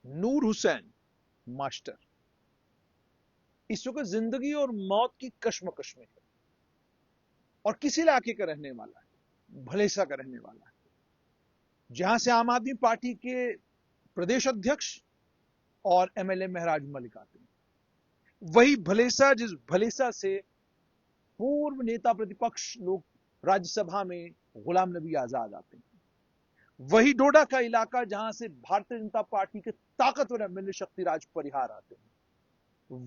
नूर Hussain master इस वक्त जिंदगी और मौत की कश्मकश में है और किस इलाके का रहने वाला है? भलेसा का रहने वाला है, जहां से आम आदमी पार्टी के प्रदेश अध्यक्ष और एमएलए महराज मलिक आते हैं। वही भलेसा जिस भलेसा से पूर्व नेता प्रतिपक्ष लोग राज्यसभा में गुलाम नबी आजाद आते हैं। वही डोडा का इलाका जहां से भारतीय जनता पार्टी के ताकतवर एमएलए शक्तिराज परिहार आते हैं।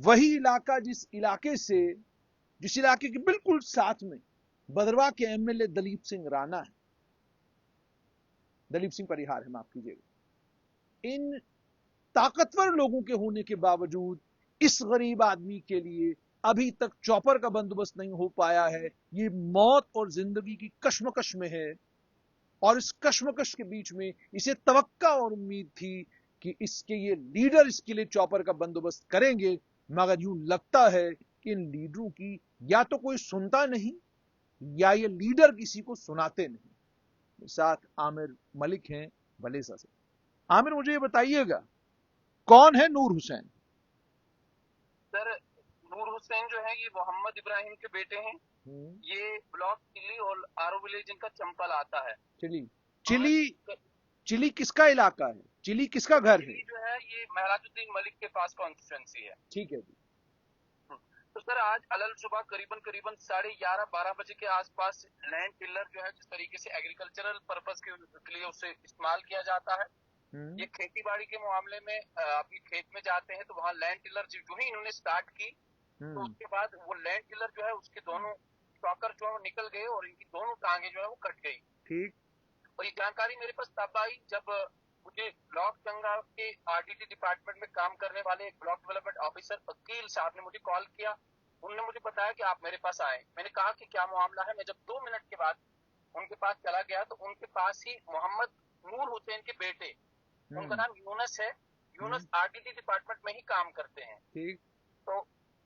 वही इलाका जिस इलाके के बिल्कुल साथ में बदरवा के एमएलए दलीप सिंह राणा है, दलीप सिंह परिहार है, माफ कीजिएगा। इन ताकतवर लोगों के होने के बावजूद इस गरीब आदमी के लिए अभी तक चॉपर का बंदोबस्त नहीं हो पाया है। ये मौत और जिंदगी की कश्मकश में है और इस कश्मकश के बीच में इसे तवक्का और उम्मीद थी कि इसके ये लीडर इसके लिए चॉपर का बंदोबस्त करेंगे, मगर यूं लगता है कि इन लीडरों की या तो कोई सुनता नहीं या ये लीडर किसी को सुनाते नहीं। साथ आमिर मलिक हैं भलेसा से। आमिर, मुझे ये बताइएगा, कौन है नूर हुसैन? सर, नूर हुसैन जो है ये मोहम्मद इब्राहिम के बेटे हैं। ये ब्लॉक चिली और आरो विलेज इनका चंपल आता है। चिली किसका इलाका है? चिली किसका घर है? जो है ये महराजुद्दीन मलिक के पास कॉन्स्टिट्यूएंसी है। ठीक है जी। तो सर, आज अलल सुबह करीबन 11:30-12 बजे के आसपास लैंड टिलर जो है, जिस तरीके से एग्रीकल्चरल पर्पस के लिए उसे इस्तेमाल किया जाता है, ये खेती बाड़ी के मामले में अभी खेत में जाते हैं तो वहाँ लैंड टिलर जो ही इन्होंने स्टार्ट की तो उसके बाद वो लैंड टिलर जो है उसके दोनों शॉकर जो है वो निकल गए और इनकी दोनों टांगे जो है वो कट गई। ठीक। और ये जानकारी मेरे पास तब आई जब मुझे ब्लॉक चंगा के आरडीटी डिपार्टमेंट में काम करने वाले एक ब्लॉक डेवलपमेंट ऑफिसर वकील साहब ने मुझे कॉल किया। उन्होंने मुझे बताया कि आप मेरे पास आए। मैंने कहा कि क्या मामला है। मैं जब 2 मिनट के बाद उनके पास चला गया तो उनके पास ही मोहम्मद नूर हुसैन के बेटे, उनका नाम यूनस है, यूनस आरडीटी डिपार्टमेंट में ही काम करते हैं। ठीक। तो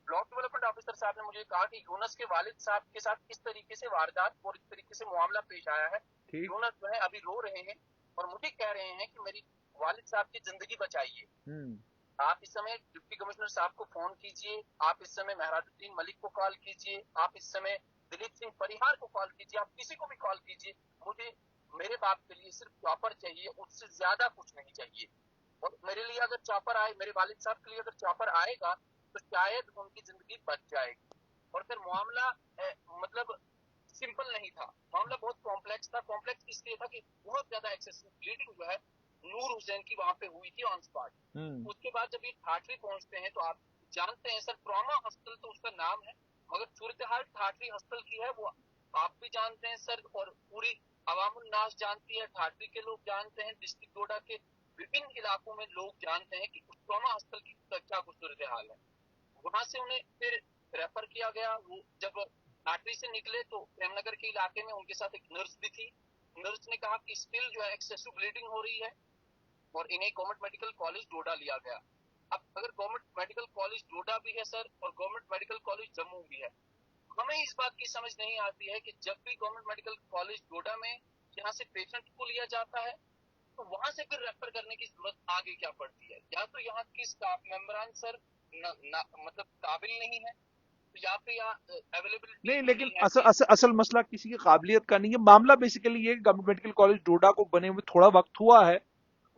ब्लॉक डेवलपमेंट ऑफिसर साहब ने मुझे कहा कि यूनस के वालिद साहब के साथ इस तरीके से वारदात और इस तरीके से मामला पेश आया है। यूनस जो है अभी रो रहे हैं और मुझे कह रहे हैं कि मेरी वालिद साहब की जिंदगी बचाइए। आप इस समय डिप्टी कमिश्नर साहब को फोन कीजिए, आप इस समय महराजुद्दीन मलिक को कॉल कीजिए, आप इस समय दिलीप सिंह परिहार को कॉल कीजिए, आप किसी को भी कॉल कीजिए। मुझे मेरे बाप के लिए सिर्फ चॉपर चाहिए, उससे ज्यादा कुछ नहीं चाहिए। और मेरे लिए अगर चॉपर आए, मेरे वालिद साहब के लिए अगर चॉपर आएगा तो शायद उनकी जिंदगी बच जाएगी। और फिर मामला मतलब सिंपल नहीं था, मामला बहुत कॉम्प्लेक्स था। कॉम्प्लेक्स इसलिए था कि बहुत ज्यादा एक्सेसिव ब्लीडिंग जो है नूर हुसैन की वहां पे हुई थी ऑन स्पॉट। उसके बाद जब ये ठाठरी पहुंचते हैं तो आप जानते हैं सर, ट्रॉमा हॉस्पिटल तो उसका नाम है, मगर सूरत हाल ठाठरी हॉस्पिटल की है वो आप भी जानते हैं सर, और पूरी अवामुल नास जानती है, ठाठरी के लोग जानते हैं, डिस्ट्रिक्ट डोडा के विभिन्न इलाकों में लोग जानते हैं कि उस ट्रॉमा हॉस्पिटल की क्या कुछ सूरत हाल है। वहां से उन्हें फिर रेफर किया गया। वो जब ठाठरी से निकले तो प्रेमनगर के इलाके में उनके साथ एक नर्स भी थी। नर्स ने कहा कि स्टिल जो है एक्सेसिव ब्लीडिंग हो रही है और इन्हें गवर्नमेंट मेडिकल कॉलेज डोडा लिया गया। अब अगर गवर्नमेंट मेडिकल कॉलेज डोडा भी है सर और गवर्नमेंट मेडिकल कॉलेज जम्मू भी है, हमें इस बात की समझ नहीं आती है कि जब भी गवर्नमेंट मेडिकल कॉलेज डोडा में यहाँ से पेशेंट को लिया जाता है तो वहां से फिर रेफर करने की जरूरत आगे क्या पड़ती है। या तो यहाँ की स्टाफ मेंबरान सर मतलब काबिल नहीं है, तो या फिर यहाँ अवेलेबिलिटी नहीं, लेकिन असल मसला किसी की काबिलियत का नहीं है। मामला बेसिकली ये गवर्नमेंट मेडिकल कॉलेज डोडा को बने हुए थोड़ा वक्त हुआ है,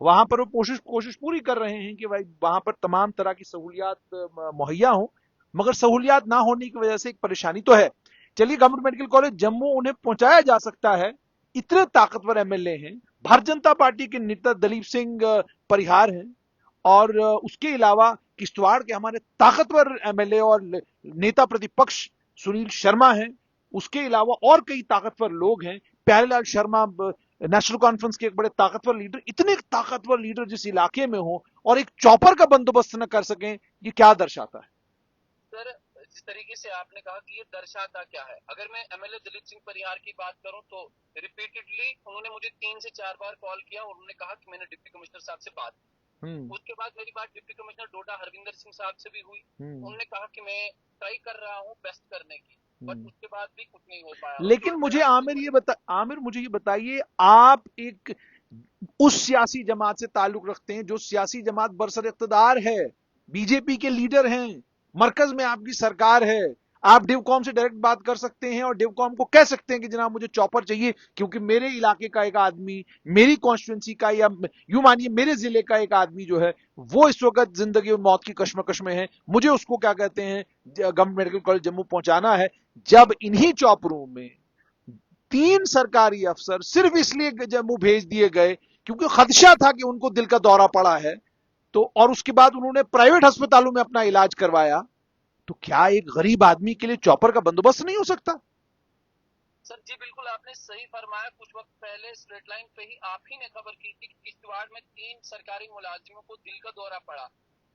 वहां पर वो कोशिश पूरी कर रहे हैं कि भाई वहां पर तमाम तरह की सहूलियात मुहैया हो, मगर सहूलियात ना होने की वजह से एक परेशानी तो है। चलिए, गवर्नमेंट मेडिकल कॉलेज जम्मू उन्हें पहुंचाया जा सकता है, इतने ताकतवर एमएलए हैं, भारतीय जनता पार्टी के नेता दलीप सिंह परिहार हैं, और उसके अलावा किश्तवाड़ के हमारे ताकतवर एमएलए और नेता प्रतिपक्ष सुनील शर्मा हैं। उसके अलावा और कई ताकतवर लोग हैं, प्यारेलाल शर्मा नेशनल कॉन्फ्रेंस के एक बड़े ताकतवर लीडर। इतने ताकतवर लीडर जिस इलाके में हो और एक चॉपर का बंदोबस्त न कर सकें, ये क्या दर्शाता है? सर, जिस तरीके से आपने कहा कि ये दर्शाता क्या है, अगर मैं एमएलए दलीप सिंह परिहार की बात करूं तो रिपीटेडली उन्होंने मुझे 3 से 4 बार कॉल किया और उन्होंने कहा कि मैंने डिप्टी कमिश्नर साहब से बात की। उसके बाद मेरी बात डिप्टी कमिश्नर डोडा हरविंदर सिंह साहब से भी हुई। उन्होंने कहा कि मैं ट्राई कर रहा हूँ बेस्ट करने की, बट उसके बाद भी कुछ नहीं हो पाया। लेकिन मुझे आमिर मुझे ये बताइए, आप एक उस सियासी जमात से ताल्लुक रखते हैं जो सियासी जमात बरसर इख्तदार है, बीजेपी के लीडर हैं, मरकज में आपकी सरकार है। आप डिवकॉम से डायरेक्ट बात कर सकते हैं और डिवकॉम को कह सकते हैं कि जनाब मुझे चॉपर चाहिए, क्योंकि मेरे इलाके का एक आदमी, मेरी कॉन्स्टिट्यूंसी का, या यूं मानिए मेरे जिले का एक आदमी जो है वो इस वक्त जिंदगी और मौत की कश्मकश में है, मुझे उसको क्या कहते हैं गवर्नमेंट मेडिकल कॉलेज जम्मू पहुंचाना है। जब इन्हीं चॉपरों में 3 सरकारी अफसर सिर्फ इसलिए जम्मू भेज दिए गए क्योंकि खदशा था कि उनको दिल का दौरा पड़ा है, तो और उसके बाद उन्होंने प्राइवेट अस्पतालों में अपना इलाज करवाया, तो क्या एक गरीब आदमी के लिए चॉपर का बंदोबस्त नहीं हो सकता? सर जी बिल्कुल आपने सही फरमाया। कुछ वक्त पहले स्ट्रेट लाइन पे ही आप ही ने खबर की थी कि किश्तवाड़ में 3 सरकारी मुलाजिमों को दिल का दौरा पड़ा,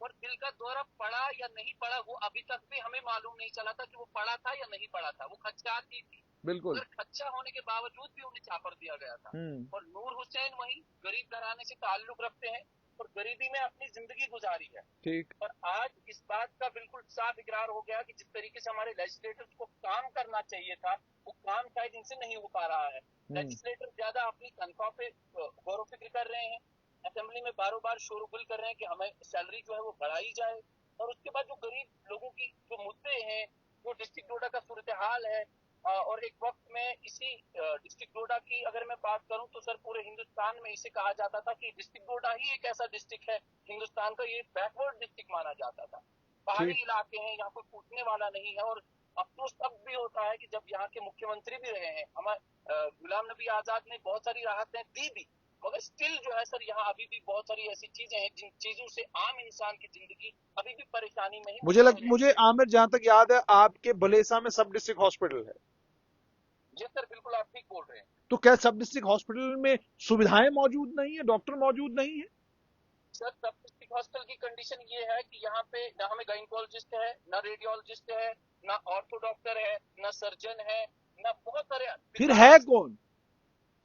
और दिल का दौरा पड़ा या नहीं पड़ा वो अभी तक भी हमें मालूम नहीं चला था कि वो पड़ा था या नहीं पड़ा था। वो खच्चा थी, बिल्कुल, अगर खच्चा होने के बावजूद भी उन्हें चापर दिया गया था। और नूर हुसैन वही गरीब घराने से ताल्लुक रखते हैं और गरीबी में अपनी जिंदगी गुजारी है। ठीक। और आज इस बात का बिल्कुल साफ इकरार हो गया कि जिस तरीके से हमारे लेजिस्लेटर्स को काम करना चाहिए था वो काम शायद इनसे नहीं हो पा रहा है। लेजिस्लेटर ज्यादा अपनी तनख्वाह पे गौर फिक्र कर रहे हैं, असेंबली में बारों बार शोरगुल कर रहे हैं कि हमें सैलरी जो है वो बढ़ाई जाए, और उसके बाद जो गरीब लोगों की जो मुद्दे हैं, जो डिस्ट्रिक्ट डोडा का सूरत हाल है, और एक वक्त में इसी डिस्ट्रिक्ट डोडा की अगर मैं बात करूं तो सर पूरे हिंदुस्तान में इसे कहा जाता था कि डिस्ट्रिक्ट डोडा ही एक ऐसा डिस्ट्रिक्ट है हिंदुस्तान का, ये बैकवर्ड डिस्ट्रिक्ट माना जाता था। पहाड़ी इलाके हैं, यहाँ कोई पूछने वाला नहीं है। और अफसोस तब भी होता है कि जब यहाँ के मुख्यमंत्री भी रहे हैं हमारे गुलाम नबी आजाद ने बहुत सारी राहतें दी भी, मगर स्टिल जो है सर यहाँ अभी भी बहुत सारी ऐसी चीजें हैं जिन चीजों से आम इंसान की जिंदगी अभी भी परेशानी में ही। मुझे आमिर जहां तक याद है आपके भलेसा में सब डिस्ट्रिक्ट हॉस्पिटल है। जी सर बिल्कुल आप ठीक बोल रहे हैं। तो क्या सब डिस्ट्रिक्ट हॉस्पिटल में सुविधाएं मौजूद नहीं है, डॉक्टर मौजूद नहीं है? सर सब डिस्ट्रिक्ट हॉस्पिटल की कंडीशन ये है कि यहाँ पे ना हमें गायनिकोलॉजिस्ट है, ना रेडियोलॉजिस्ट है, ना ऑर्थो डॉक्टर है, ना सर्जन है, ना बहुत सारे। फिर है कौन?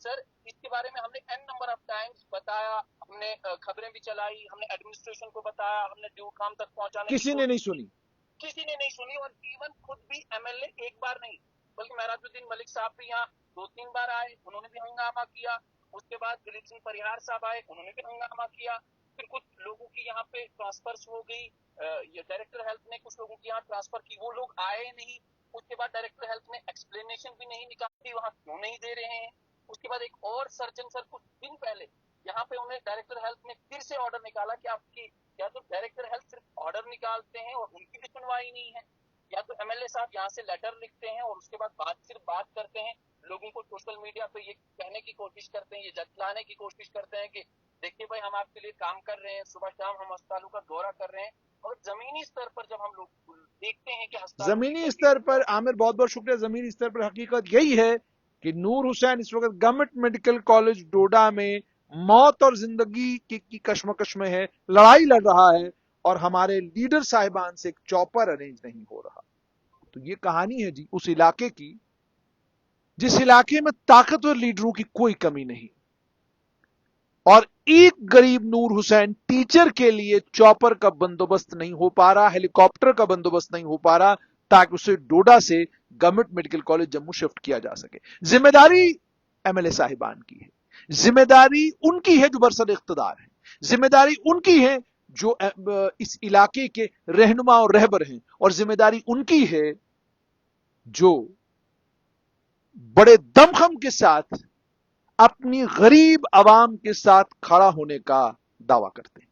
सर इसके बारे में हमने एन नंबर ऑफ टाइम्स बताया, हमने खबरें भी चलाई, हमने एडमिनिस्ट्रेशन को बताया, हमने ड्यू काम तक पहुंचाने किसी ने नहीं सुनी। किसी ने नहीं सुनी। और इवन खुद भी एमएलए एक बार नहीं बल्कि महराजुद्दीन मलिक साहब भी यहाँ 2-3 बार आए, उन्होंने भी हंगामा किया। उसके बाद दिलीप सिंह परिहार साहब आए, उन्होंने भी हंगामा किया। फिर कुछ लोगों की यहाँ पे ट्रांसफर हो गई, ये डायरेक्टर हेल्थ ने कुछ लोगों की यहाँ ट्रांसफर की, वो लोग आए नहीं। उसके बाद डायरेक्टर हेल्थ ने एक्सप्लेनेशन भी नहीं निकाली वहाँ क्यों नहीं दे रहे हैं। उसके बाद एक और सर्जन सर कुछ दिन पहले यहाँ पे उन्हें डायरेक्टर हेल्थ ने फिर से ऑर्डर निकाला कि आपकी या तो डायरेक्टर हेल्थ सिर्फ ऑर्डर निकालते हैं और उनकी भी सुनवाई नहीं है, या तो एमएलए साहब यहाँ से लेटर लिखते हैं और उसके बाद सिर्फ बात करते हैं, लोगों को सोशल मीडिया पे ये कहने की कोशिश करते हैं, ये जतलाने की कोशिश करते हैं कि देखिए भाई हम आपके लिए काम कर रहे हैं, सुबह शाम हम अस्पतालों का दौरा कर रहे हैं। और जमीनी स्तर पर जब हम लोग देखते हैं कि जमीनी स्तर पर, आमिर बहुत बहुत शुक्रिया, जमीनी स्तर पर हकीकत यही है कि नूर हुसैन इस वक्त गवर्नमेंट मेडिकल कॉलेज डोडा में मौत और जिंदगी की कश्मकश में है, लड़ाई लड़ रहा है, और हमारे लीडर साहिबान से एक चॉपर अरेंज नहीं हो रहा। तो ये कहानी है जी उस इलाके की जिस इलाके में ताकतवर लीडरों की कोई कमी नहीं, और एक गरीब नूर हुसैन टीचर के लिए चॉपर का बंदोबस्त नहीं हो पा रहा, हेलीकॉप्टर का बंदोबस्त नहीं हो पा रहा, ताकि उसे डोडा से government medical college Jammu shift किया जा सके। जिम्मेदारी एमएलए साहिबान की है, जिम्मेदारी उनकी है जो बरसर इख्तदार है, जिम्मेदारी उनकी है जो इस इलाके के रहनुमा और रहबर हैं, और जिम्मेदारी उनकी है जो बड़े दमखम के साथ अपनी गरीब आवाम के साथ खड़ा होने का दावा करते हैं।